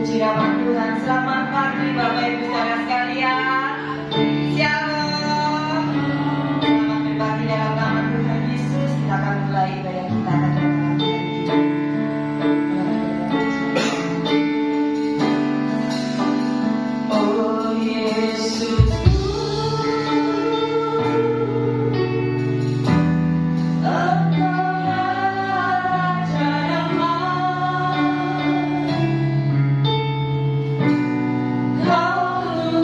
Puji nama Tuhan. Selamat pagi Bapak Ibu saudara sekalian. Shalom. Selamat berbagi dalam nama Tuhan Yesus. Kita akan mulai ibadah kita pada malam hari ini. Oh Yesus. Kau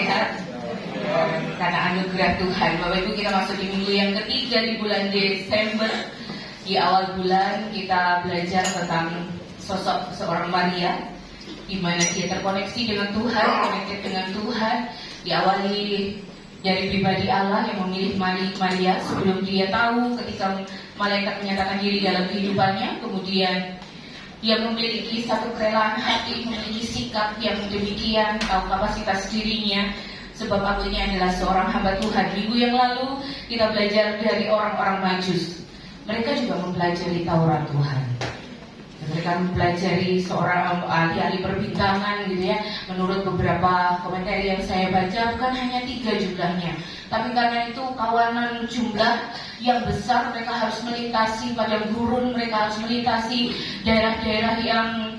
sehat? Karena anugerah Tuhan. Bapak Ibu, kita masuk di minggu yang ketiga di bulan Desember. Di awal bulan kita belajar tentang sosok seorang Maria, di mana dia terkoneksi dengan Tuhan, connected dengan Tuhan. Diawali dari pribadi Allah yang memilih Maria sebelum dia tahu ketika malaikat menyatakan diri dalam kehidupannya. Kemudian dia memiliki satu kerelaan hati, memiliki sikap yang demikian, tahu kapasitas dirinya. Sebab aku ini adalah seorang hamba Tuhan. Minggu yang lalu kita belajar dari orang-orang Majus. Mereka juga mempelajari Taurat Tuhan. Mereka mempelajari seorang ahli-ahli perbintangan gitu ya. Menurut beberapa komentar yang saya baca, bukan hanya 3 jumlahnya, tapi karena itu kawanan jumlah yang besar, mereka harus melintasi padang gurun, mereka harus melintasi daerah-daerah yang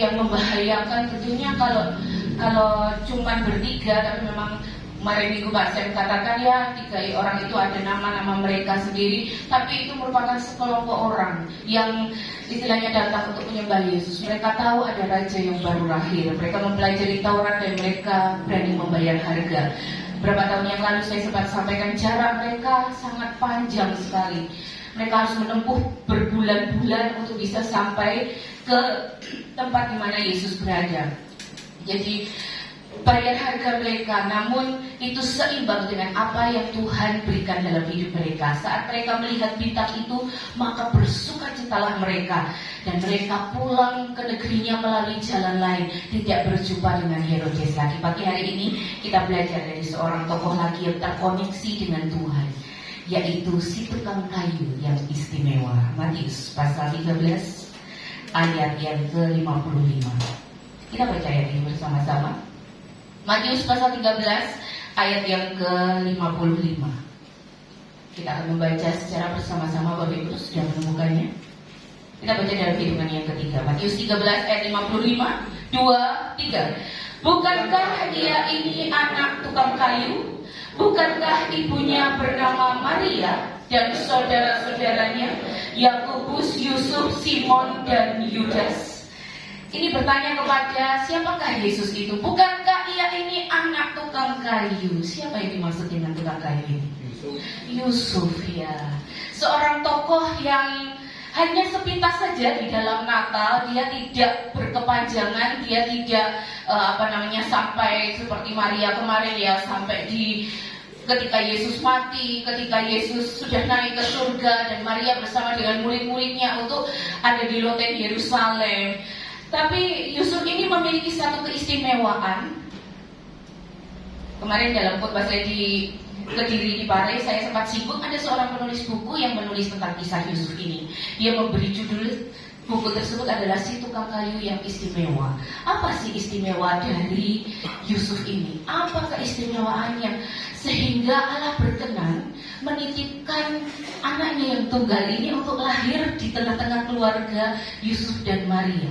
yang membahayakan. Tentunya kalau cuma bertiga, tapi memang kemarin minggu Pak Sam katakan ya 3 orang itu ada nama-nama mereka sendiri, tapi itu merupakan sekelompok orang yang istilahnya datang untuk menyembah Yesus. Mereka tahu ada raja yang baru lahir, mereka mempelajari Taurat dan mereka berani membayar harga. Berapa tahun yang lalu saya sempat sampaikan jarak mereka sangat panjang sekali. Mereka harus menempuh berbulan-bulan untuk bisa sampai ke tempat di mana Yesus berada. Jadi bayar harga mereka, namun itu seimbang dengan apa yang Tuhan berikan dalam hidup mereka. Saat mereka melihat bintang itu, maka bersukacitalah mereka, dan mereka pulang ke negerinya melalui jalan lain, tidak berjumpa dengan Herodes lagi. Pagi hari ini kita belajar dari seorang tokoh lagi yang terkoneksi dengan Tuhan, yaitu si tukang kayu yang istimewa. Matius pasal 13 ayat yang ke-55. Kita baca ayat ini bersama-sama. Matius pasal 13 ayat yang ke-55. Kita akan membaca secara bersama-sama. Bapak Ibu sudah menemukannya? Kita baca dalam hitungan yang ketiga. Matius 13 ayat 55. 2, 3. Bukankah dia ini anak tukang kayu? Bukankah ibunya bernama Maria dan saudara-saudaranya Yakobus, Yusuf, Simon, dan Yudas? Ini bertanya kepada siapakah Yesus itu? Bukankah ia ini anak tukang kayu? Siapa yang dimaksud dengan tukang kayu ini? Yusuf, ya. Seorang tokoh yang hanya sepintas saja di dalam Natal. Dia tidak berkepanjangan, dia tidak sampai seperti Maria kemarin ya, sampai di ketika Yesus mati, ketika Yesus sudah naik ke surga dan Maria bersama dengan murid-muridnya untuk ada di loteng Yerusalem. Tapi Yusuf ini memiliki satu keistimewaan. Kemarin dalam khotbah saya di Kediri di Pare, saya sempat singgung ada seorang penulis buku yang menulis tentang kisah Yusuf ini. Dia memberi judul buku tersebut adalah Si Tukang Kayu yang Istimewa. Apa sih istimewa dari Yusuf ini? Apa keistimewaannya sehingga Allah berkenan menitipkan anaknya yang tunggal ini untuk lahir di tengah-tengah keluarga Yusuf dan Maria?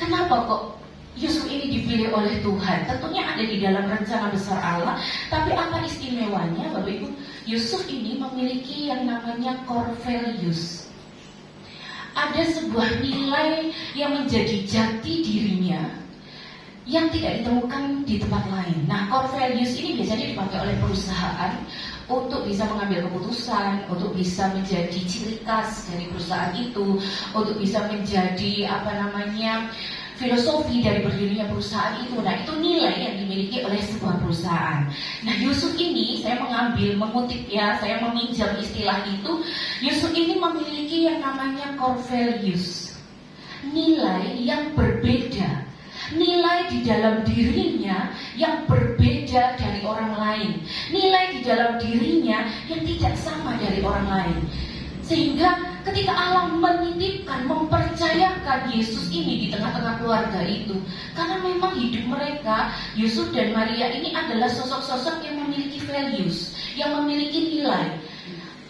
Kenapa kok Yusuf ini dipilih oleh Tuhan? Tentunya ada di dalam rencana besar Allah. Tapi apa istimewanya Bapak Ibu? Yusuf ini memiliki yang namanya Cornelius. Ada sebuah nilai yang menjadi jati dirinya yang tidak ditemukan di tempat lain. Nah, Cornelius ini biasanya dipakai oleh perusahaan untuk bisa mengambil keputusan, untuk bisa menjadi ciri khas dari perusahaan itu, untuk bisa menjadi filosofi dari berdirinya perusahaan itu. Nah, itu nilai yang dimiliki oleh sebuah perusahaan. Nah, Yusuf ini saya mengutip ya, saya meminjam istilah itu. Yusuf ini memiliki yang namanya Cornelius, nilai yang berbeda. Nilai di dalam dirinya yang berbeda dari orang lain. Nilai di dalam dirinya yang tidak sama dari orang lain. Sehingga ketika Allah menitipkan, mempercayakan Yesus ini di tengah-tengah keluarga itu, karena memang hidup mereka, Yusuf dan Maria ini adalah sosok-sosok yang memiliki values, yang memiliki nilai.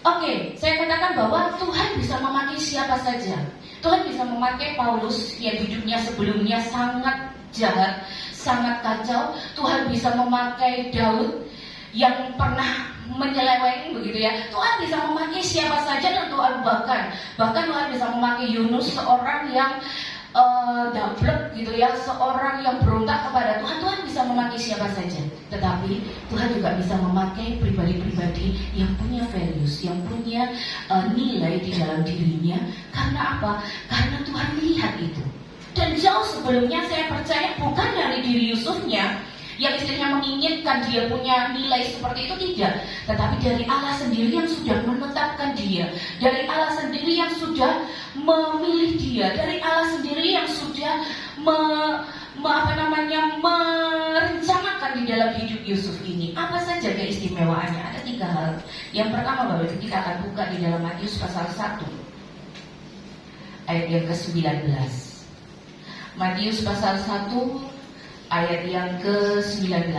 Oke, saya katakan bahwa Tuhan bisa memakai siapa saja. Tuhan bisa memakai Paulus yang hidupnya sebelumnya sangat jahat, sangat kacau. Tuhan bisa memakai Daud yang pernah menyeleweng begitu ya. Tuhan bisa memakai siapa saja dan Tuhan bahkan Tuhan bisa memakai Yunus, seorang yang dablek gitu ya, seorang yang berontak kepada Tuhan. Tuhan bisa memakai siapa saja. saja, tetapi Tuhan juga bisa memakai pribadi-pribadi yang punya values, yang punya nilai di dalam dirinya. Karena apa? Karena Tuhan melihat itu. Dan jauh sebelumnya saya percaya bukan dari diri Yusufnya yang istrinya menginginkan dia punya nilai seperti itu, tidak, tetapi dari Allah sendiri yang sudah menetapkan dia, dari Allah sendiri yang sudah memilih dia, dari Allah sendiri yang sudah merencanakan di dalam hidup Yusuf ini. Apa saja keistimewaannya? Ada 3 hal. Yang pertama, Bapak Ibu, kita akan buka di dalam Matius pasal 1 ayat yang ke-19. Matius pasal 1 ayat yang ke-19.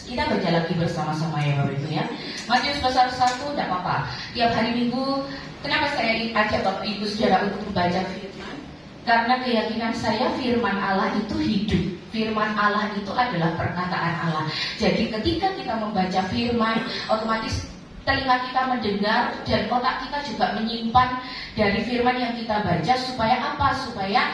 Kita baca lagi bersama-sama ya Bapak Ibu ya. Matius pasal 1, tidak apa-apa. Tiap hari Minggu, kenapa saya ajak Bapak Ibu saudara untuk membaca firman? Karena keyakinan saya firman Allah itu hidup. Firman Allah itu adalah perkataan Allah. Jadi ketika kita membaca firman, otomatis telinga kita mendengar dan otak kita juga menyimpan dari firman yang kita baca. Supaya apa? Supaya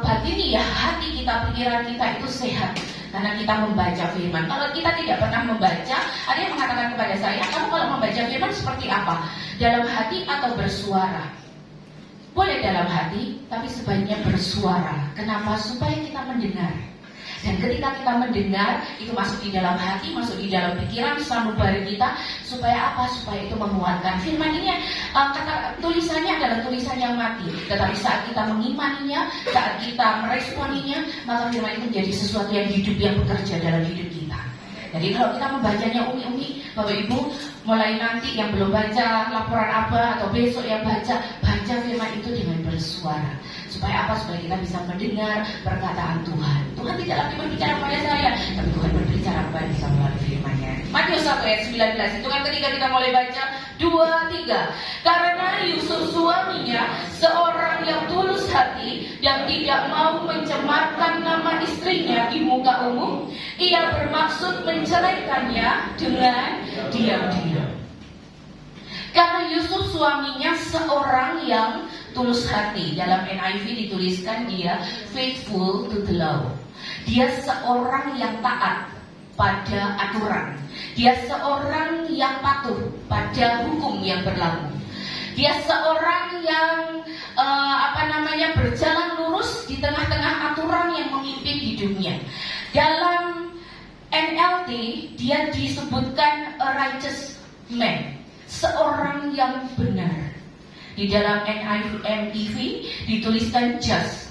batini ya, hati kita, pikiran kita itu sehat karena kita membaca firman. Kalau kita tidak pernah membaca, ada yang mengatakan kepada saya, kamu kalau membaca firman seperti apa? Dalam hati atau bersuara? Boleh dalam hati, tapi sebaiknya bersuara. Kenapa? Supaya kita mendengar. Dan ketika kita mendengar, itu masuk di dalam hati, masuk di dalam pikiran, sanubari kita. Supaya apa? Supaya itu menguatkan. Firman ini, kata tulisannya adalah tulisan yang mati. Tetapi saat kita mengimaninya, saat kita meresponinya, maka firman itu menjadi sesuatu yang hidup, yang bekerja dalam hidup kita. Jadi kalau kita membacanya umi-umi, Bapak Ibu, mulai nanti yang belum baca laporan apa atau besok yang baca firman itu dengan bersuara. Supaya apa? Supaya kita bisa mendengar perkataan Tuhan. Tuhan tidak lagi berbicara kepada saya, tapi Tuhan berbicara kepada kita melalui firman-Nya. Matius 1 ayat 19, itu kan ketika kita mulai baca 2, 3. Karena Yusuf suaminya seorang yang tulus hati dan tidak mau mencemarkan nama istrinya di muka umum, ia bermaksud menceraikannya dengan diam-diam. Karena Yusuf suaminya seorang yang tulus hati. Dalam NIV dituliskan dia faithful to the law. Dia seorang yang taat pada aturan. Dia seorang yang patuh pada hukum yang berlaku. Dia seorang yang berjalan lurus di tengah-tengah aturan yang memimpin hidupnya. Dalam NLT dia disebutkan a righteous man, seorang yang benar. Di dalam NIV dituliskan just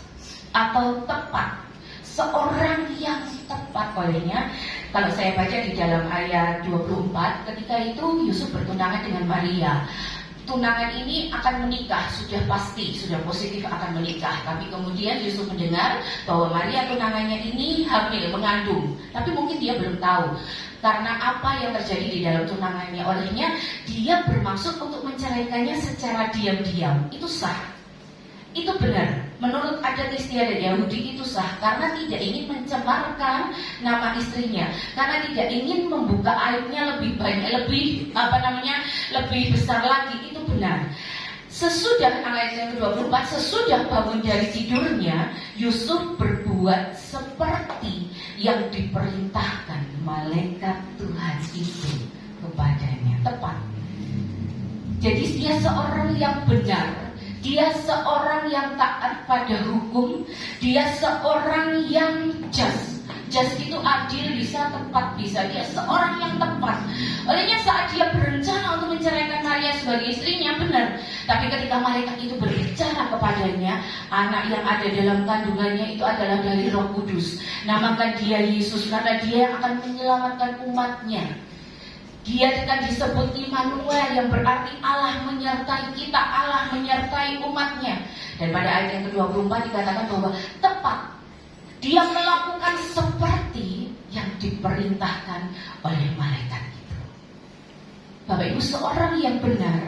atau tepat, seorang yang tepat. Olehnya, kalau saya baca di dalam ayat 24, ketika itu Yusuf bertunangan dengan Maria. Tunangan ini akan menikah, sudah pasti, sudah positif akan menikah. Tapi kemudian Yusuf mendengar bahwa Maria tunangannya ini hamil, mengandung. Tapi mungkin dia belum tahu karena apa yang terjadi di dalam tunangannya. Olehnya dia bermaksud untuk menceraikannya secara diam-diam. Itu sah, itu benar. Menurut adat istiadat Yahudi itu sah, karena tidak ingin mencemarkan nama istrinya, karena tidak ingin membuka aibnya lebih banyak, lebih besar lagi. Itu benar. Sesudah ayat yang ke-24, sesudah bangun dari tidurnya, Yusuf berbuat seperti yang diperintahkan malaikat Tuhan itu kepadanya. Tepat. Jadi dia seorang yang benar. Dia seorang yang taat pada hukum. Dia seorang yang just. Just itu adil, bisa tepat, bisa. Dia seorang yang tepat. Olehnya saat dia berencana untuk menceraikan Maria sebagai istrinya, benar. Tapi ketika malaikat itu berbicara kepadanya, anak yang ada dalam kandungannya itu adalah dari Roh Kudus. Namakan dia Yesus karena dia yang akan menyelamatkan umatnya. Dia akan disebut Immanuel, yang berarti Allah menyertai kita, Allah menyertai umatnya. Dan pada ayat yang ke-24 dikatakan bahwa tepat dia melakukan seperti yang diperintahkan oleh malaikat itu. Bapak Ibu, seorang yang benar,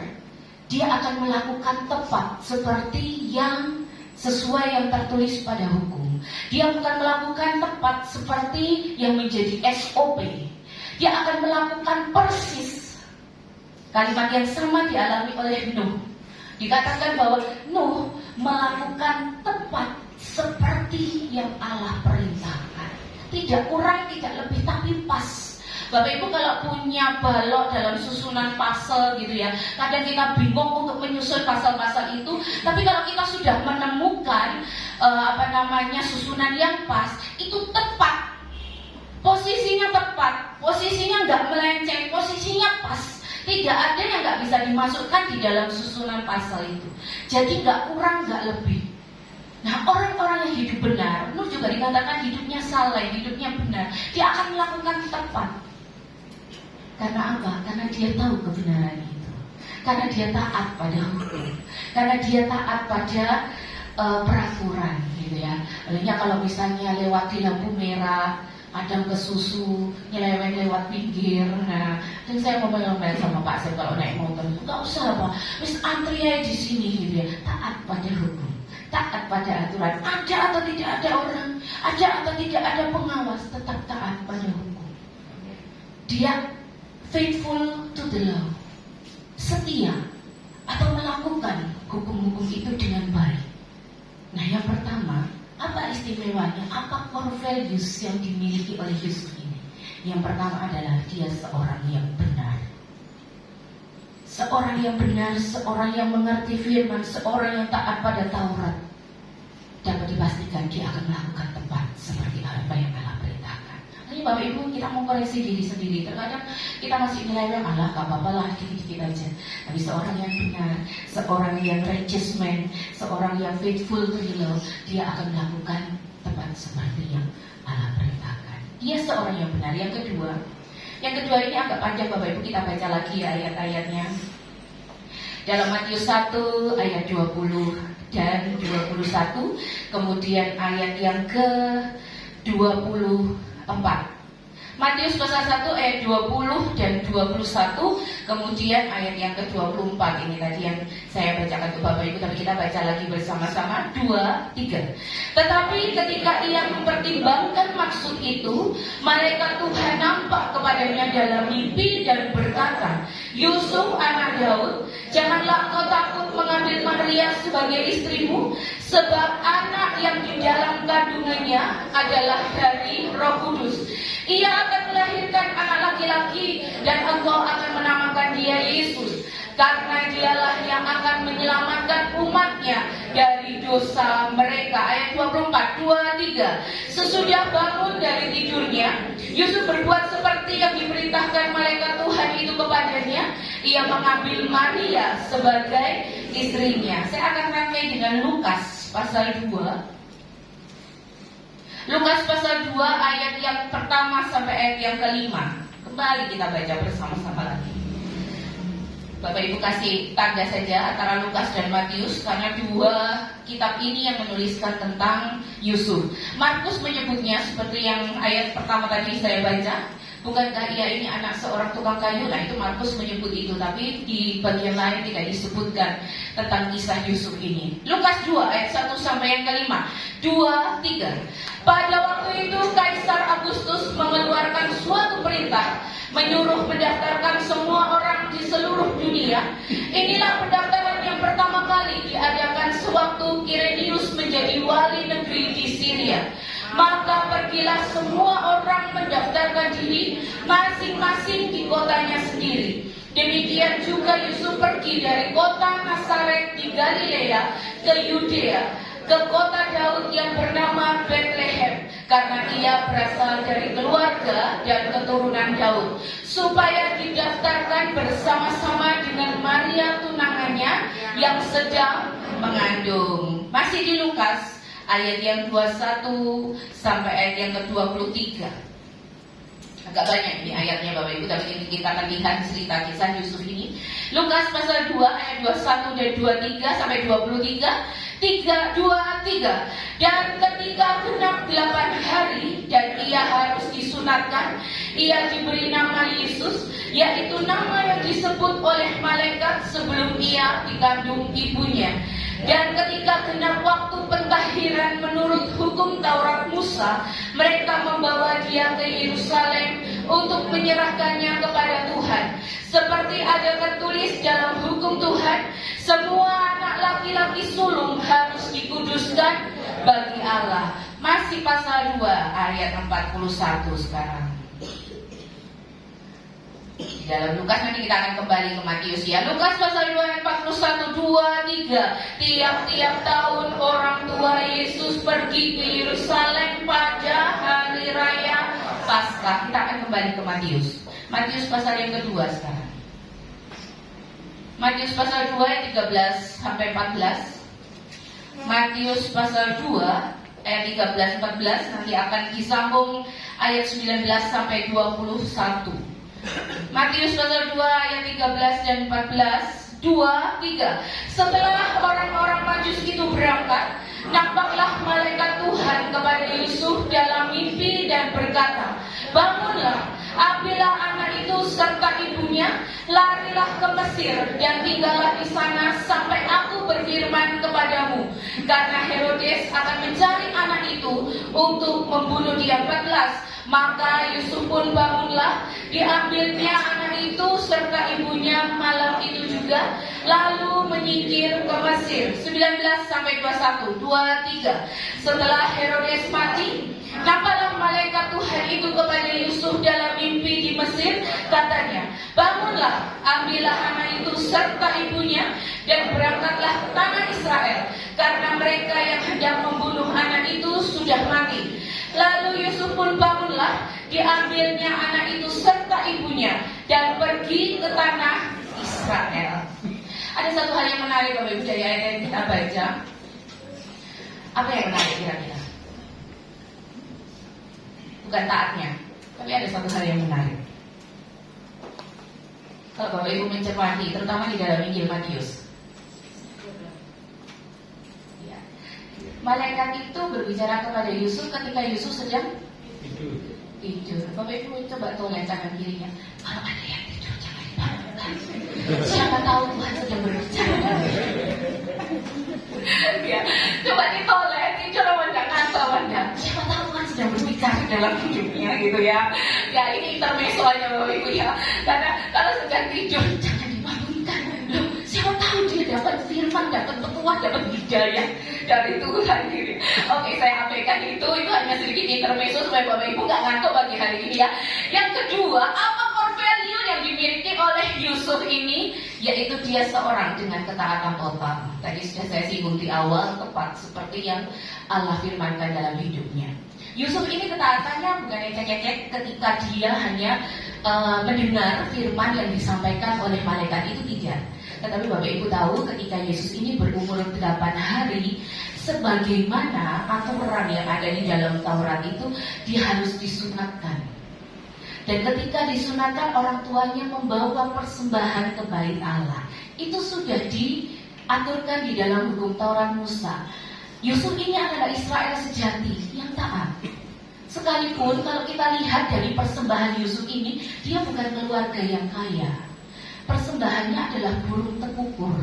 dia akan melakukan tepat seperti yang sesuai yang tertulis pada hukum. Dia bukan melakukan tepat seperti yang menjadi SOP. Dia akan melakukan persis kalimat yang sama dialami oleh Nuh. Dikatakan bahwa Nuh melakukan tepat seperti yang Allah perintahkan. tidak kurang, tidak lebih, tapi pas. Bapak Ibu kalau punya balok dalam susunan pasal gitu ya, kadang kita bingung untuk menyusun pasal-pasal itu. Tapi kalau kita sudah menemukan susunan yang pas, itu tepat, posisinya tepat, posisinya nggak melenceng, posisinya pas. Tidak ada yang nggak bisa dimasukkan di dalam susunan pasal itu. Jadi nggak kurang, nggak lebih. Nah, orang-orang yang hidup benar, Nuh juga dikatakan hidupnya saleh, hidupnya benar. Dia akan melakukan tepat. Karena apa? Karena dia tahu kebenaran itu. Karena dia taat pada hukum. Karena dia taat pada peraturan, gitu ya. Lainnya kalau misalnya lewat di lampu merah, kadang ke susu, nyeleweng lewat pinggir. Nah, dan saya ngomel-ngomel sama Pak Sep kalau naik motor, nggak usah Pak, wis antri aja di sini gitu ya. Taat pada hukum, taat pada aturan. Ada atau tidak ada orang, ada atau tidak ada pengawas, tetap taat pada hukum. Dia faithful to the law, setia atau melakukan hukum-hukum itu dengan baik. Nah, yang pertama, apa istimewanya? Apa core values yang dimiliki oleh Yusuf ini? Yang pertama adalah dia seorang yang benar. Seorang yang benar, seorang yang mengerti firman, seorang yang taat pada Taurat. Dapat dipastikan dia akan melakukan tepat seperti apa yang Allah perintahkan. Jadi Bapak Ibu, kita mau koreksi diri sendiri. Terkadang kita masih nyeleweng, gak apa-apa lah, dikit-dikit aja. Tapi seorang yang benar, seorang yang righteous man, seorang yang faithful to the law, dia akan melakukan tepat seperti yang Allah perintahkan. Dia seorang yang benar. Yang kedua ini agak panjang Bapak Ibu, kita baca lagi ya ayat-ayatnya. Dalam Matius 1 ayat 20 dan 21, kemudian ayat yang ke-24. Matius pasal 1 ayat 20 dan 21, kemudian ayat yang ke-24. Ini tadi yang saya bacakan ke Bapak Ibu, tapi kita baca lagi bersama-sama. 2, 3. Tetapi ketika ia mempertimbangkan maksud itu, malaikat Tuhan nampak kepadanya dalam mimpi dan berkata, Yusuf anak Daud, janganlah kau takut mengambil Maria sebagai istrimu, sebab anak yang di dalam kandungannya adalah dari Roh Kudus. Ia akan melahirkan anak laki-laki dan engkau akan menamakan dia Yesus, karena dialah yang akan menyelamatkan umatnya dari dosa mereka. Ayat 24, 2, 3. Sesudah bangun dari tidurnya, Yusuf berbuat seperti yang diperintahkan malaikat Tuhan itu kepadanya. Ia mengambil Maria sebagai istrinya. Saya akan rangkai dengan Lukas pasal 2. Lukas pasal 2 ayat yang pertama sampai ayat yang kelima. Kembali kita baca bersama-sama lagi. Bapak Ibu kasih tanda saja antara Lukas dan Matius, karena dua kitab ini yang menuliskan tentang Yusuf. Markus menyebutnya seperti yang ayat pertama tadi saya baca, bukankah ia ini anak seorang tukang kayu? Nah, itu Markus menyebut itu, tapi di bagian lain tidak disebutkan tentang kisah Yusuf ini. Lukas 2 ayat 1 sampai yang kelima. 2, 3. Pada waktu itu Kaisar Agustus mengeluarkan suatu perintah, menyuruh mendaftarkan semua orang di seluruh dunia. Inilah pendaftaran yang pertama kali diadakan sewaktu Kirenius menjadi wali negeri di Syria. Maka pergilah semua orang mendaftarkan diri masing-masing di kotanya sendiri. Demikian juga Yusuf pergi dari kota Nazaret di Galilea ke Yudea, ke kota Daud yang bernama Bethlehem, karena ia berasal dari keluarga dan keturunan Daud, supaya didaftarkan bersama-sama dengan Maria tunangannya yang sedang mengandung. Masih di Lukas ayat yang 21 sampai ayat yang ke-23. Agak banyak ini ayatnya Bapak Ibu, tapi ini kita akan lihat cerita kisah Yusuf ini. Lukas pasal 2 ayat 21 dan 23 sampai 23. 3, 2, 3. Dan ketika genap 8 hari dan ia harus disunatkan, ia diberi nama Yesus, yaitu nama yang disebut oleh malaikat sebelum ia dikandung ibunya. Dan ketika genap waktu pentahiran menurut hukum Taurat Musa, mereka membawa dia ke Yerusalem untuk menyerahkannya kepada Tuhan. Seperti ada tertulis dalam hukum Tuhan, semua anak laki-laki sulung harus dikuduskan bagi Allah. Masih pasal 2 ayat 41 sekarang. Di dalam Lukas, nanti kita akan kembali ke Matius ya. Lukas pasal 2 ayat 41, 2, 3. Tiap-tiap tahun orang tua Yesus pergi ke Yerusalem pada hari raya Paskah. Kita akan kembali ke Matius. Matius pasal yang kedua sekarang. Matius pasal 2 ayat 13 sampai 14. Matius pasal 2 ayat 13-14, nanti akan disambung ayat 19 sampai 21. Matius pasal 2 ayat 13 dan 14. 2, 3. Setelah orang-orang Majus itu berangkat, nampaklah malaikat Tuhan kepada Yusuf dalam mimpi dan berkata, bangunlah, ambillah anak itu serta ibunya, larilah ke Mesir dan tinggallah di sana sampai aku berfirman kepadamu, karena Herodes akan mencari anak itu untuk membunuh dia. 14. Maka Yusuf pun bangunlah, diambilnya anak itu serta ibunya malam itu juga, lalu menyingkir ke Mesir. 19 sampai 21. 2, 3. Setelah Herodes mati, nampaklah malaikat Tuhan itu kepada Yusuf dalam mimpi di Mesir, katanya, bangunlah, ambillah anak itu serta ibunya dan berangkatlah ke tanah Israel, karena mereka yang hendak membunuh anak itu sudah mati. Lalu Yusuf pun bangunlah, diambilnya anak itu serta ibunya dan pergi ke tanah Israel. Ada satu hal yang menarik Bapak Ibu dari ayat yang kita baca. Apa yang menarik kira-kira? Bukan taatnya, tapi ada satu hal yang menarik. Kalau Bapak Ibu mencermati, terutama di dalam Injil Matius, malaikat itu berbicara kepada Yusuf ketika Yusuf sedang tidur. Bapak Ibu coba tolong tangan kirinya. Kalau ada yang tidur jangan dibangunkan. Siapa tahu Tuhan sedang berbicara. Ya, coba ditoleh, tidur apa enggak, ngantuk apa enggak. Siapa tahu Tuhan sedang berbicara dalam hidupnya gitu ya. Ya ini intermezzo aja Bapak Ibu ya. Karena kalau sedang tidur jangan dibangunkan. Loh, siapa tahu dia dapat firman, dapat petuah, dapat hidayah dari Tuhan diri. Oke, saya abaikan itu hanya sedikit intermezzo supaya Bapak Ibu nggak ngantuk pagi hari ini ya. Yang kedua, apa core value yang dimiliki oleh Yusuf ini? Yaitu dia seorang dengan ketaatan total. Tadi sudah saya singgung di awal, tepat seperti yang Allah firmankan dalam hidupnya. Yusuf ini ketaatannya bukan ecek-ecek ketika dia hanya mendengar firman yang disampaikan oleh malaikat, itu tidak. Tetapi Bapak Ibu tahu ketika Yesus ini berumur 8 hari, sebagaimana aturan yang ada di dalam Taurat itu, dia harus disunatkan. Dan ketika disunatkan, orang tuanya membawa persembahan ke bait Allah. Itu sudah diaturkan di dalam hukum Taurat Musa. Yusuf ini adalah Israel sejati yang taat. Sekalipun kalau kita lihat dari persembahan Yusuf ini, dia bukan keluarga yang kaya. Persembahannya adalah burung tekukur.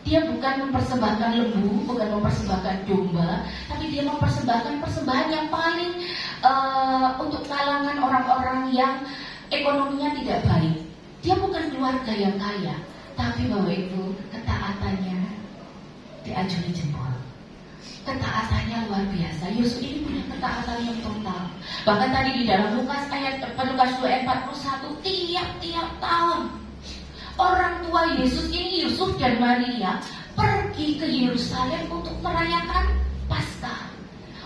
Dia bukan mempersembahkan lembu, bukan mempersembahkan domba, tapi dia mempersembahkan persembahan yang paling untuk kalangan orang-orang yang ekonominya tidak baik. Dia bukan keluarga yang kaya, tapi Bapak Ibu, ketaatannya diacungi jempol. Ketaatannya luar biasa. Yusuf ini punya ketaatan yang total. Bahkan tadi di dalam Lukas 2 ayat 41, tiap-tiap tahun orang tua Yesus ini, Yusuf dan Maria, pergi ke Yerusalem untuk merayakan Paskah,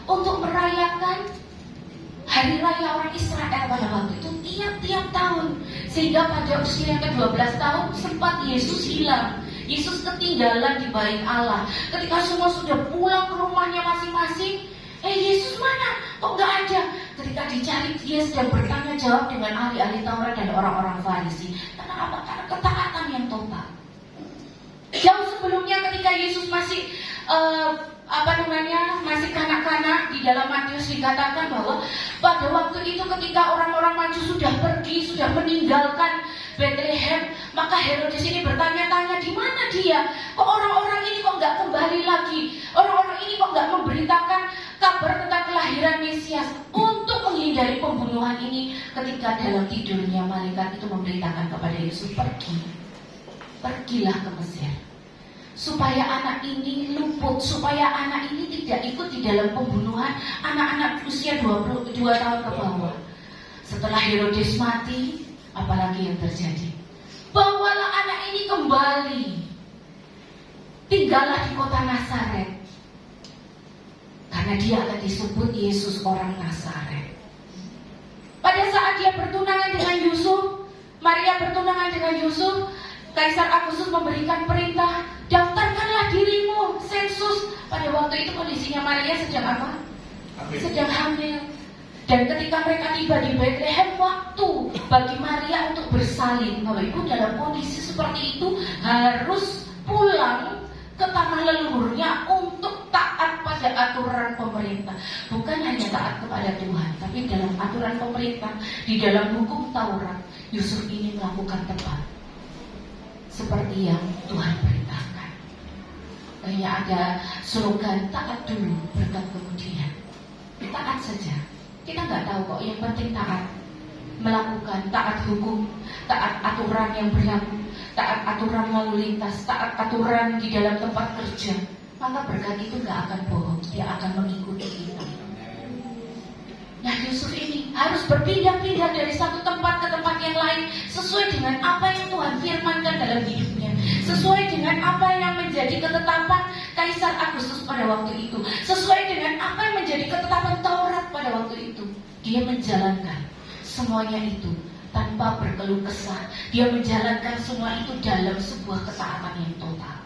untuk merayakan hari raya orang Israel pada waktu itu tiap-tiap tahun. Sehingga pada usia yang ke-12 tahun sempat Yesus hilang. Yesus ketinggalan di bait Allah. Ketika semua sudah pulang ke rumahnya masing-masing, Yesus mana? Kok gak ada? Ketika dicari, dia sedang bertanya jawab dengan ahli-ahli Taurat dan orang-orang Farisi. Karena apa? Karena ketaatan yang total. Jauh sebelumnya ketika Yesus masih masih kanak-kanak, di dalam Matius dikatakan bahwa pada waktu itu ketika orang-orang Majus sudah pergi, sudah meninggalkan Bethlehem, maka Herodes ini bertanya-tanya, di mana dia? Kok orang-orang ini kok nggak kembali lagi? Orang-orang ini kok nggak memberitakan kabar tentang kelahiran Mesias? Untuk menghindari pembunuhan ini, ketika dalam tidurnya malaikat itu memberitakan kepada Yesus, pergilah ke Mesir. supaya anak ini luput, supaya anak ini tidak ikut di dalam pembunuhan anak-anak usia 22 tahun ke bawah. Setelah Herodes mati, apalagi yang terjadi? Bawalah anak ini kembali, tinggallah di kota Nazaret, karena dia akan disebut Yesus orang Nazaret. Pada saat dia bertunangan dengan Yusuf, Maria bertunangan dengan Yusuf, Kaisar Agustus memberikan perintah, daftarkanlah dirimu, sensus. Pada waktu itu kondisinya Maria sedang apa? Sedang hamil. Dan ketika mereka tiba di Bethlehem, waktu bagi Maria untuk bersalin. Bapak Ibu, dalam kondisi seperti itu harus pulang ke tanah leluhurnya untuk taat pada aturan pemerintah. Bukan hanya taat kepada Tuhan, tapi dalam aturan pemerintah, di dalam hukum Taurat, Yusuf ini melakukan tepat seperti yang Tuhan perintahkan. Hanya ada slogan taat dulu, berkat kemudian. Taat saja. Kita nggak tahu kok, yang penting taat. Melakukan taat hukum, taat aturan yang berlaku, taat aturan lalu lintas, taat aturan di dalam tempat kerja. Maka berkat itu nggak akan bohong, dia akan mengikuti kita. Nah, Yusuf ini harus berpindah-pindah dari satu tempat ke tempat yang lain sesuai dengan apa yang Tuhan firmankan dalam hidupnya, sesuai dengan apa yang menjadi ketetapan Kaisar Agustus pada waktu itu, sesuai dengan apa yang menjadi ketetapan Taurat pada waktu itu. Dia menjalankan semuanya itu tanpa berkeluh kesah. Dia menjalankan semua itu dalam sebuah ketaatan yang total.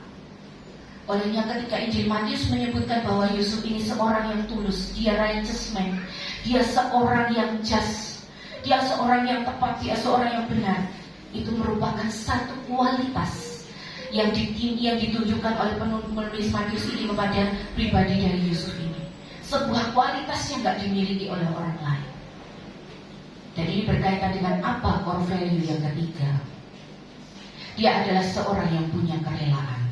Olehnya ketika Injil Matius menyebutkan bahwa Yusuf ini seorang yang tulus, dia righteous man, dia seorang yang just, dia seorang yang tepat, dia seorang yang benar. Itu merupakan satu kualitas yang ditunjukkan oleh penulis Matius ini kepada pribadi dari Yusuf ini. Sebuah kualitas yang gak dimiliki oleh orang lain. Dan ini berkaitan dengan apa core value yang ketiga. Dia adalah seorang yang punya kerelaan.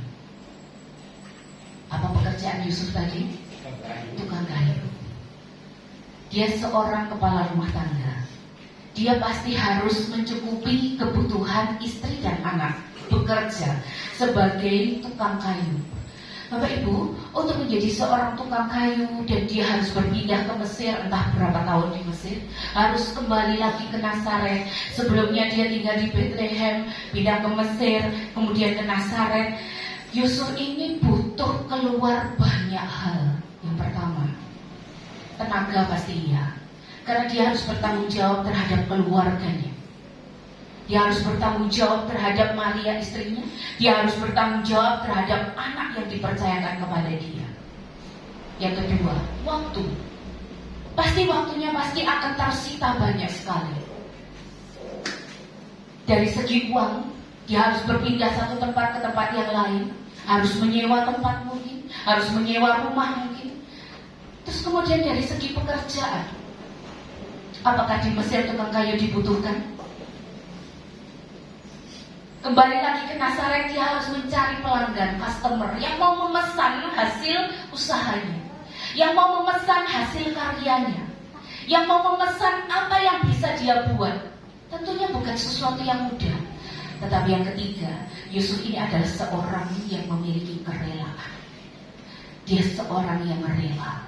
Apa pekerjaan Yusuf tadi? Tukang kayu. Dia seorang kepala rumah tangga. Dia pasti harus mencukupi kebutuhan istri dan anak, bekerja sebagai tukang kayu. Bapak Ibu, untuk menjadi seorang tukang kayu dan dia harus berpindah ke Mesir, entah berapa tahun di Mesir, harus kembali lagi ke Nazaret. Sebelumnya dia tinggal di Bethlehem, pindah ke Mesir, kemudian ke Nazaret. Yusuf ini butuh keluar banyak hal. Yang pertama, tenaga pasti iya, karena dia harus bertanggung jawab terhadap keluarganya. Dia harus bertanggung jawab terhadap Maria istrinya. Dia harus bertanggung jawab terhadap anak yang dipercayakan kepada dia. Yang kedua, waktu. Waktunya pasti akan tersita banyak sekali. Dari segi uang, dia harus berpindah satu tempat ke tempat yang lain, harus menyewa tempat mungkin, harus menyewa rumah mungkin. Terus kemudian dari segi pekerjaan, apakah di Mesir tukang kayu dibutuhkan? Kembali lagi ke Nazaret, dia harus mencari pelanggan, customer yang mau memesan hasil usahanya, yang mau memesan hasil karyanya, yang mau memesan apa yang bisa dia buat. Tentunya bukan sesuatu yang mudah. Tetapi yang ketiga, Yusuf ini adalah seorang yang memiliki kerelaan. Dia seorang yang rela.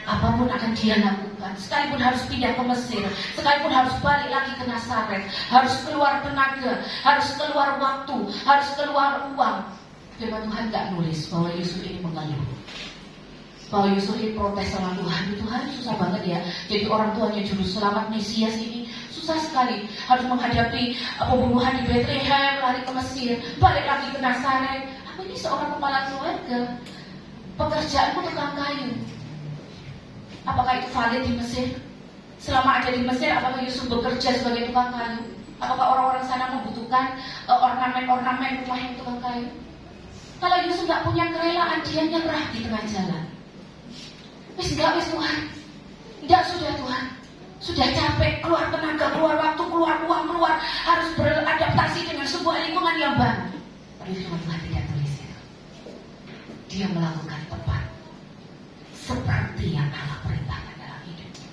Apapun akan dia lakukan, sekalipun harus pindah ke Mesir, sekalipun harus balik lagi ke Nazaret, harus keluar tenaga, harus keluar waktu, harus keluar uang. Firman Tuhan gak nulis bahwa Yusuf ini mengeluh, bahwa Yusuf ini protes sama Tuhan. Tuhan, susah banget ya, jadi orang tuanya juru selamat Mesias ini susah sekali, harus menghadapi pembunuhan di Bethlehem, lari ke Mesir, balik lagi ke Nazaret. Aku ini seorang kepala keluarga, pekerjaanku tukang kayu. Apakah itu valid di Mesir? Selama ada di Mesir, apakah Yusuf bekerja sebagai tukang kayu? Apakah orang-orang sana membutuhkan ornamen-ornamen rumah yang tukang kayu? Kalau Yusuf gak punya kerelaan, dia nyerah di tengah jalan. Wis Tuhan, enggak, sudah Tuhan, sudah capek, keluar tenaga, keluar waktu, keluar uang, keluar, harus beradaptasi dengan sebuah lingkungan yang baru. Tapi firman Tuhan tidak tulis itu. Dia melakukan tepat seperti yang Allah perintahkan dalam hidupnya.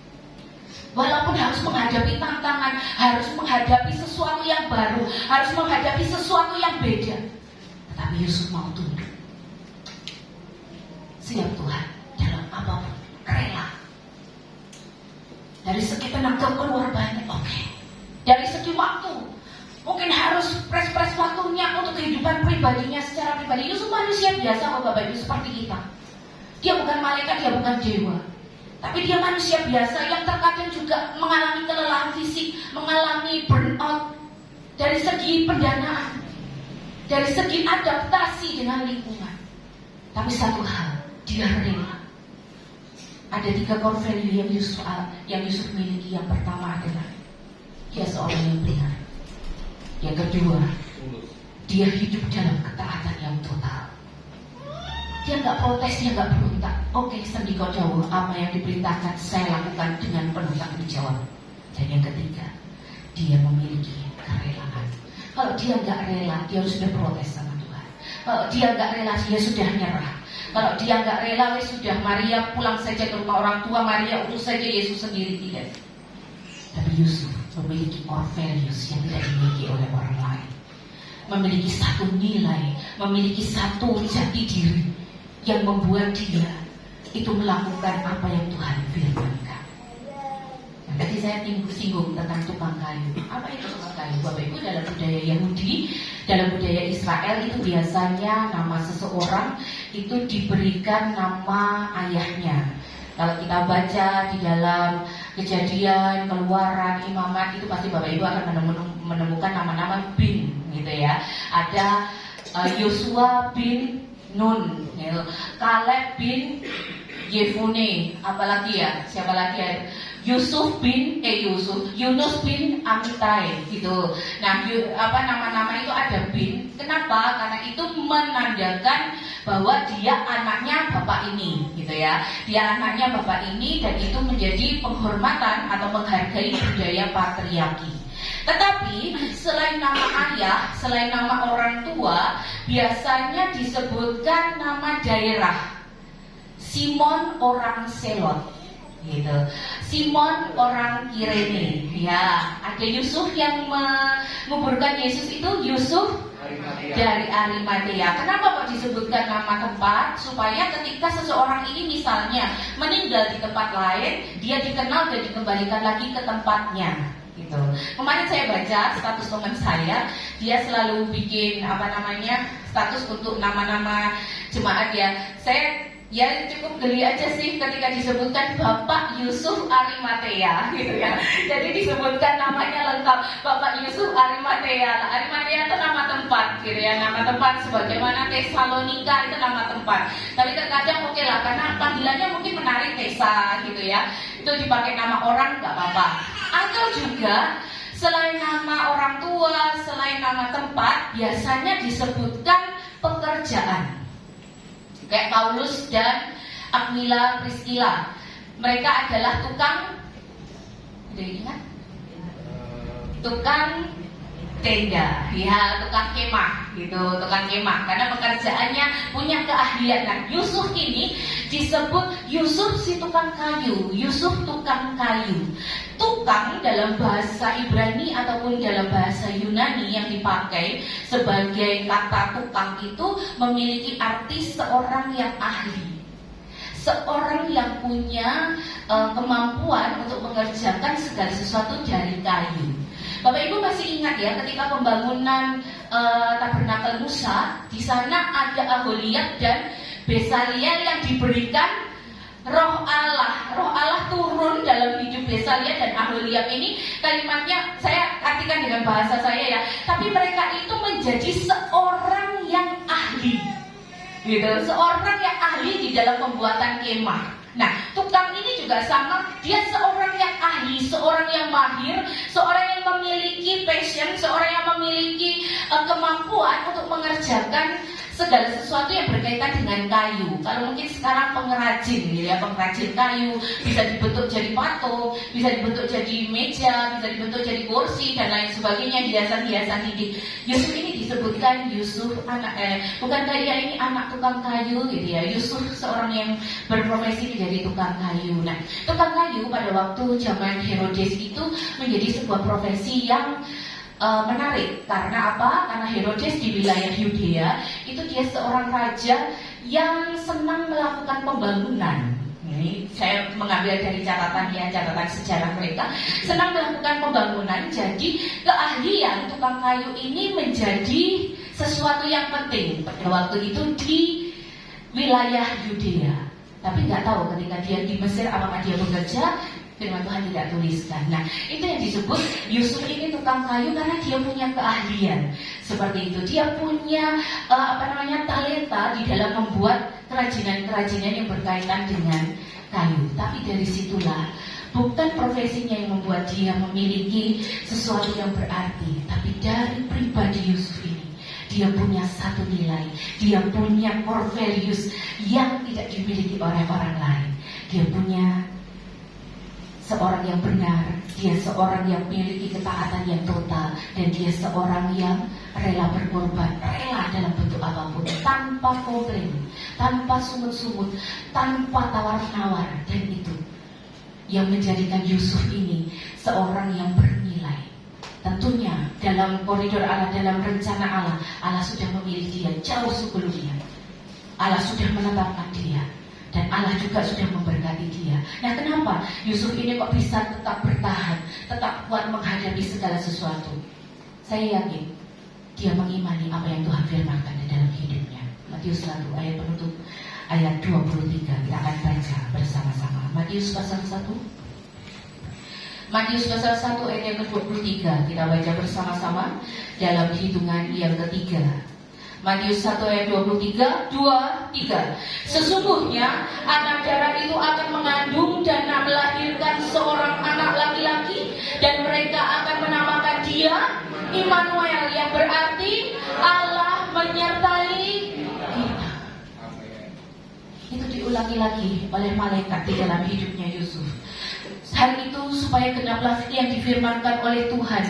Walaupun harus menghadapi tantangan, harus menghadapi sesuatu yang baru, harus menghadapi sesuatu yang beda, tetapi Tapi Yusuf mau tunduk. Siap Tuhan, dalam apapun, rela. Dari segi tenaga keluar banyak, oke. Dari segi waktu, mungkin harus press waktunya untuk kehidupan pribadinya secara pribadi. Yusuf manusia biasa kok Bapak Ibu, seperti kita. Dia bukan malaikat, dia bukan dewa. Tapi dia manusia biasa yang terkadang juga mengalami kelelahan fisik, mengalami burnout. Dari segi pendanaan, dari segi adaptasi dengan lingkungan. Tapi satu hal, dia rela. Ada 3 core value yang Yusuf miliki. Yang pertama adalah dia seorang yang benar. Yang kedua, dia hidup dalam ketaatan yang total. Dia nggak protes, dia nggak berontak. Oke, sendiko jauh, apa yang diperintahkan saya lakukan dengan penuh tanggung jawab. Dan yang ketiga, dia memiliki kerelaan. Kalau dia nggak rela, dia sudah protes sama Tuhan. Kalau dia nggak rela, dia sudah nyerah. Kalau dia nggak rela, sudah Maria pulang saja ke rumah orang tua, Maria urus saja Yesus sendiri, tidak. Tapi Yusuf memiliki core values yang tidak dimiliki oleh orang lain. Memiliki satu nilai, memiliki satu jati diri yang membuat dia itu melakukan apa yang Tuhan firmankan. Nah, tadi saya singgung tentang tukang kayu. Apa itu tukang kayu? Bapak Ibu, dalam budaya Yahudi, dalam budaya Israel itu biasanya nama seseorang itu diberikan nama ayahnya. Kalau kita baca di dalam Kejadian, Keluaran, Imamat, itu pasti Bapak Ibu akan menemukan nama-nama bin, gitu ya. Ada Yosua bin Nun, gitu. Kaleb bin Yefune, apalagi ya, siapa lagi ya? Yunus bin Amitai, gitu. Nah, nama-nama itu ada bin. Kenapa? Karena itu menandakan bahwa dia anaknya bapak ini, gitu ya. Dia anaknya bapak ini, dan itu menjadi penghormatan atau menghargai budaya patriarki. Tetapi selain nama ayah, selain nama orang tua, biasanya disebutkan nama daerah. Simon orang Selot, gitu. Simon orang Kirene, ya. Ada Yusuf yang menguburkan Yesus itu Yusuf dari Arimatea. Kenapa kok disebutkan nama tempat? Supaya ketika seseorang ini misalnya meninggal di tempat lain, dia dikenal dan dikembalikan lagi ke tempatnya. Gitu. Kemarin saya baca status teman saya, dia selalu bikin status untuk nama-nama jemaat ya. Saya cukup geli aja sih ketika disebutkan Bapak Yusuf Arimatea, gitu ya. Jadi disebutkan namanya lengkap Bapak Yusuf Arimatea. Arimatea itu nama tempat, gitu ya, nama tempat. Sebagaimana Tesalonika itu nama tempat. Tapi terkadang oke lah, karena panggilannya mungkin menarik Tesa, gitu ya. Itu dipakai nama orang nggak apa-apa. Atau juga selain nama orang tua, selain nama tempat, biasanya disebutkan pekerjaan. Kayak Paulus dan Aquila Priscilla, mereka adalah tukang tenda, ya, tukang kemah, gitu, tukang kemah. Karena pekerjaannya punya keahlian. Nah, Yusuf ini disebut Yusuf si tukang kayu, Yusuf tukang kayu. Tukang dalam bahasa Ibrani ataupun dalam bahasa Yunani yang dipakai sebagai kata tukang itu memiliki arti seorang yang ahli, seorang yang punya kemampuan untuk mengerjakan segala sesuatu dari kayu. Bapak Ibu masih ingat ya, ketika pembangunan Tabernakel Musa, di sana ada Aholiab dan Besaliel yang diberikan Roh Allah turun dalam hidup Besaliel dan Aholiab ini. Kalimatnya saya artikan dengan bahasa saya ya, tapi mereka itu menjadi seorang yang ahli, gitu, seorang yang ahli di dalam pembuatan kemah. Nah, tukang ini juga sama, dia seorang yang ahli, seorang yang mahir, seorang yang memiliki passion, seorang yang memiliki kemampuan untuk mengerjakan segala sesuatu yang berkaitan dengan kayu. Kalau mungkin sekarang pengrajin, gitu ya, pengrajin kayu bisa dibentuk jadi patung, bisa dibentuk jadi meja, bisa dibentuk jadi kursi dan lain sebagainya, hiasan-hiasan dinding. Yusuf ini disebutkan Yusuf bukan kayak ini anak tukang kayu, gitu ya. Yusuf seorang yang berprofesi menjadi tukang kayu. Nah, tukang kayu pada waktu zaman Herodes itu menjadi sebuah profesi yang menarik. Karena apa? Karena Herodes di wilayah Yudea itu dia seorang raja yang senang melakukan pembangunan. Ini saya mengambil dari catatan sejarah mereka, senang melakukan pembangunan. Jadi keahlian tukang kayu ini menjadi sesuatu yang penting pada waktu itu di wilayah Yudea. Tapi nggak tahu ketika dia di Mesir apakah dia bekerja, firman Tuhan tidak tuliskan. Nah, itu yang disebut Yusuf ini tukang kayu karena dia punya keahlian seperti itu. Dia punya talenta di dalam membuat kerajinan-kerajinan yang berkaitan dengan kayu. Tapi dari situlah bukan profesinya yang membuat dia memiliki sesuatu yang berarti, tapi dari pribadi Yusuf ini. Dia punya satu nilai, dia punya core values yang tidak dimiliki oleh orang lain. Dia punya seorang yang benar, dia seorang yang memiliki ketaatan yang total, dan dia seorang yang rela berkorban, rela dalam bentuk apapun, tanpa komplain, tanpa sungut-sungut, tanpa tawar-menawar. Dan itu yang menjadikan Yusuf ini seorang yang bernilai. Tentunya dalam koridor Allah, dalam rencana Allah, Allah sudah memilih dia jauh sebelumnya. Allah sudah menetapkan dia, dan Allah juga sudah memberkati dia. Nah, kenapa Yusuf ini kok bisa tetap bertahan, tetap kuat menghadapi segala sesuatu? Saya yakin dia mengimani apa yang Tuhan firmankan di dalam hidupnya. Matius 1 ayat penutup ayat 23 kita akan baca bersama-sama. Matius pasal 1. Matius pasal 1 ayat yang ke-23 kita baca bersama-sama dalam hitungan yang ketiga. Matius 1 ayat 23, 2, 3. Sesungguhnya anak darah itu akan mengandung dan melahirkan seorang anak laki-laki, dan mereka akan menamakan dia Immanuel, yang berarti Allah menyertai kita. Itu diulangi lagi oleh malaikat di dalam hidupnya Yusuf. Hal itu supaya genaplah yang difirmankan oleh Tuhan.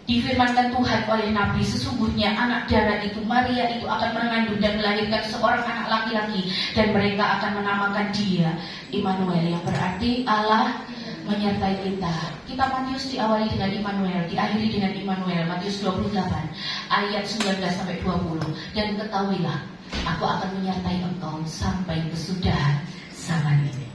Difirmankan Tuhan oleh Nabi, sesungguhnya anak darah itu, Maria itu akan mengandung dan melahirkan seorang anak laki-laki, dan mereka akan menamakan dia Immanuel, yang berarti Allah menyertai kita. Kitab Matius diawali dengan Immanuel, diakhiri dengan Immanuel. Matius 28 ayat 19 sampai 20. Dan ketahuilah, aku akan menyertai engkau sampai kesudahan zaman ini.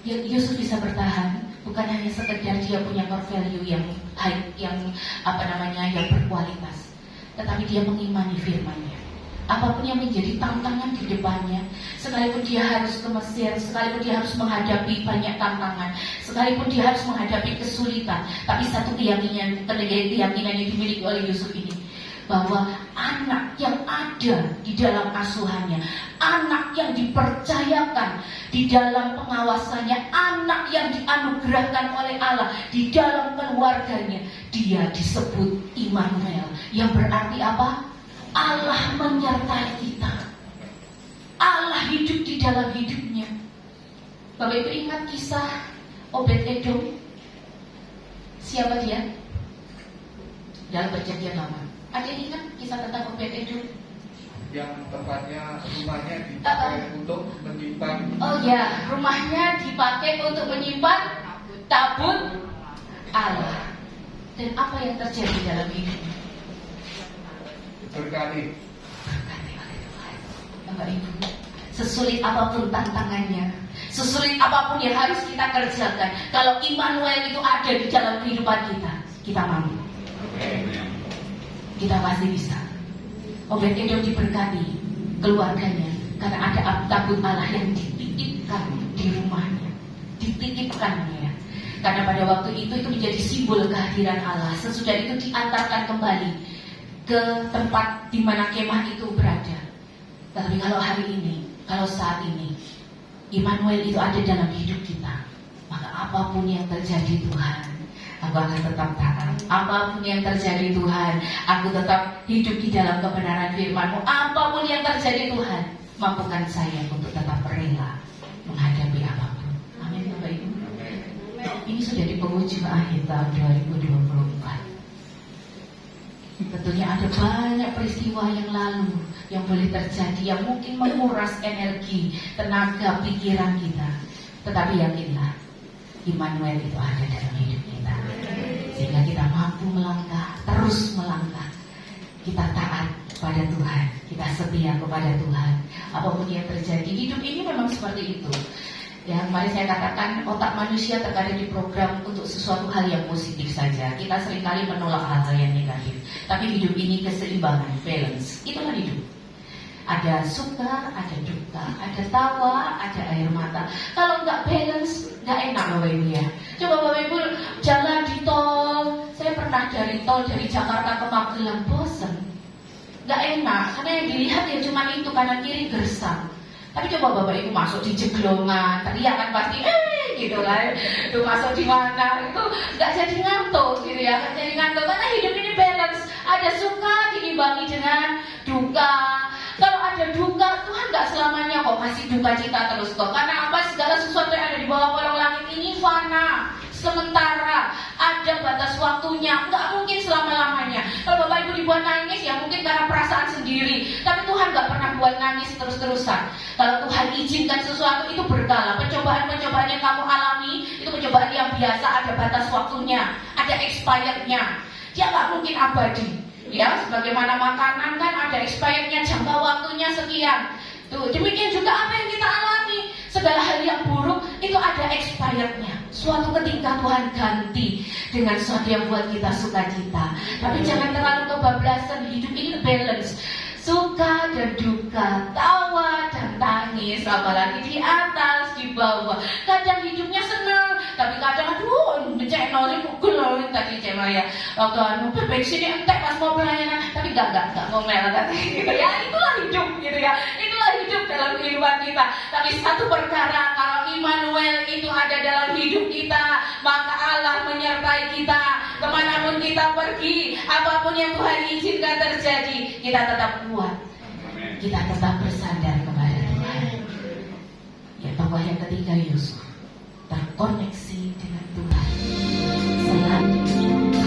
Yusuf bisa bertahan bukan hanya sekedar dia punya core value yang high, yang berkualitas, tetapi dia mengimani firman-Nya. Apapun yang menjadi tantangan di depannya, sekalipun dia harus ke Mesir, sekalipun dia harus menghadapi banyak tantangan, sekalipun dia harus menghadapi kesulitan, tapi satu keyakinan yang dimiliki oleh Yusuf ini, bahwa anak yang ada di dalam asuhannya, anak yang dipercayakan di dalam pengawasannya, anak yang dianugerahkan oleh Allah di dalam keluarganya, dia disebut Immanuel, yang berarti apa? Allah menyertai kita. Allah hidup di dalam hidupnya. Bapak Ibu ingat kisah Obed-Edom? Siapa dia? Dalam Perjanjian Lama. Ada yang ingat kisah tentang Obed-Edom? Yang tempatnya, rumahnya dipakai untuk menyimpan. Oh ya, rumahnya dipakai untuk menyimpan tabut Allah. Dan apa yang terjadi dalam hidupnya? Berkati oleh Tuhan. Bapak Ibu, sesulit apapun tantangannya, sesulit apapun yang harus kita kerjakan, kalau Immanuel itu ada di dalam kehidupan kita, kita mampu. Kita pasti bisa. Obed-Edom diberkati keluarganya karena ada tabut Allah yang dititipkan di rumahnya, dititipkannya. Karena pada waktu itu menjadi simbol kehadiran Allah. Sesudah itu diantarkan kembali ke tempat di mana kemah itu berada. Tapi kalau hari ini, kalau saat ini, Immanuel itu ada dalam hidup kita, maka apapun yang terjadi Tuhan, aku akan tetap taat. Apapun yang terjadi Tuhan, aku tetap hidup di dalam kebenaran firman-Mu. Apapun yang terjadi Tuhan, mampukan saya untuk tetap rela menghadapi apapun. Amin Bapak Ibu. Ini sudah di penghujung akhir tahun 2024. Tentunya ada banyak peristiwa yang lalu yang boleh terjadi, yang mungkin menguras energi, tenaga, pikiran kita. Tetapi yakinlah, Immanuel itu ada dalam hidup kita, sehingga kita mampu melangkah, terus melangkah kita taat pada Tuhan, kita setia kepada Tuhan. Apapun yang terjadi, hidup ini memang seperti itu. Ya, kemarin saya katakan otak manusia terkadang diprogram untuk sesuatu hal yang positif saja. Kita seringkali menolak hal-hal yang negatif. Tapi hidup ini keseimbangan, balance. Itulah hidup. Ada suka, ada duka, ada tawa, ada air mata. Kalau nggak balance, nggak enak Bapak Ibu ya. Coba Bapak Ibu jalan di tol. Saya pernah dari tol dari Jakarta ke Magelang, bosen. Nggak enak, karena yang dilihat ya cuma itu, kanan kiri gersang. Tapi coba Bapak Ibu masuk di jeglongan, teriak kan pasti gitu lah. Itu masuk di mana itu nggak jadi ngantuk gitu ya, nggak jadi ngantuk karena hidup ini balance. Ada suka diimbangi dengan duka. Kalau ada duka, Tuhan nggak selamanya kok kasih duka cita terus kok. Karena apa? Segala sesuatu yang ada di bawah kolong langit ini fana, sementara, ada batas waktunya, nggak mungkin selama-lamanya. Kalau Bapak Ibu dibuat nangis, ya mungkin karena perasaan sendiri. Tapi Tuhan nggak pernah buat nangis terus-terusan. Kalau Tuhan izinkan sesuatu itu berkala. Pencobaan-pencobaan yang kamu alami itu pencobaan yang biasa, ada batas waktunya, ada expirednya. Dia nggak mungkin abadi. Ya, sebagaimana makanan kan ada expirednya, jangka waktunya sekian. Tuh, demikian juga apa yang kita alami. Segala hal yang buruk itu ada expirednya. Suatu ketika Tuhan ganti dengan sesuatu yang buat kita sukacita. Tapi jangan terlalu kebablasan. Hidup ini balance. Suka dan duka, tawa dan tangis, apalagi di atas, di bawah. Kadang hidupnya senang, tapi kadang aduh, channelnya pukul tadi channel ya. Waktu bensin entek pas mau pelayanan, tapi enggak ngomel katanya gitu ya. Itulah hidup gitu ya. Itulah hidup dalam kehidupan kita. Tapi satu perkara, kalau Immanuel itu ada dalam hidup kita, maka Allah menyertai kita. Kemanapun kita pergi, apapun yang Tuhan izinkan terjadi, kita tetap kuat. Kita tetap bersandar kepada Tuhan. Ya, tokoh yang ketiga Yusuf terkoneksi dengan Tuhan. Selanjutnya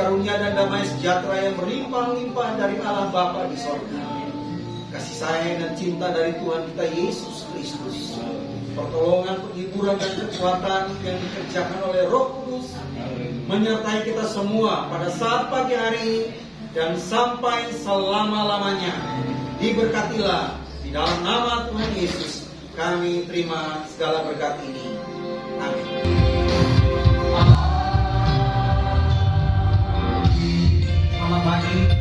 karunia dan damai sejahtera yang berlimpah-limpah dari Allah Bapa di sorga, kasih sayang dan cinta dari Tuhan kita Yesus Kristus, pertolongan, penghiburan dan kekuatan yang dikerjakan oleh Roh Kudus menyertai kita semua pada saat pagi hari ini dan sampai selama-lamanya. Diberkatilah di dalam nama Tuhan Yesus kami terima segala berkat ini. Amin. Mama Mani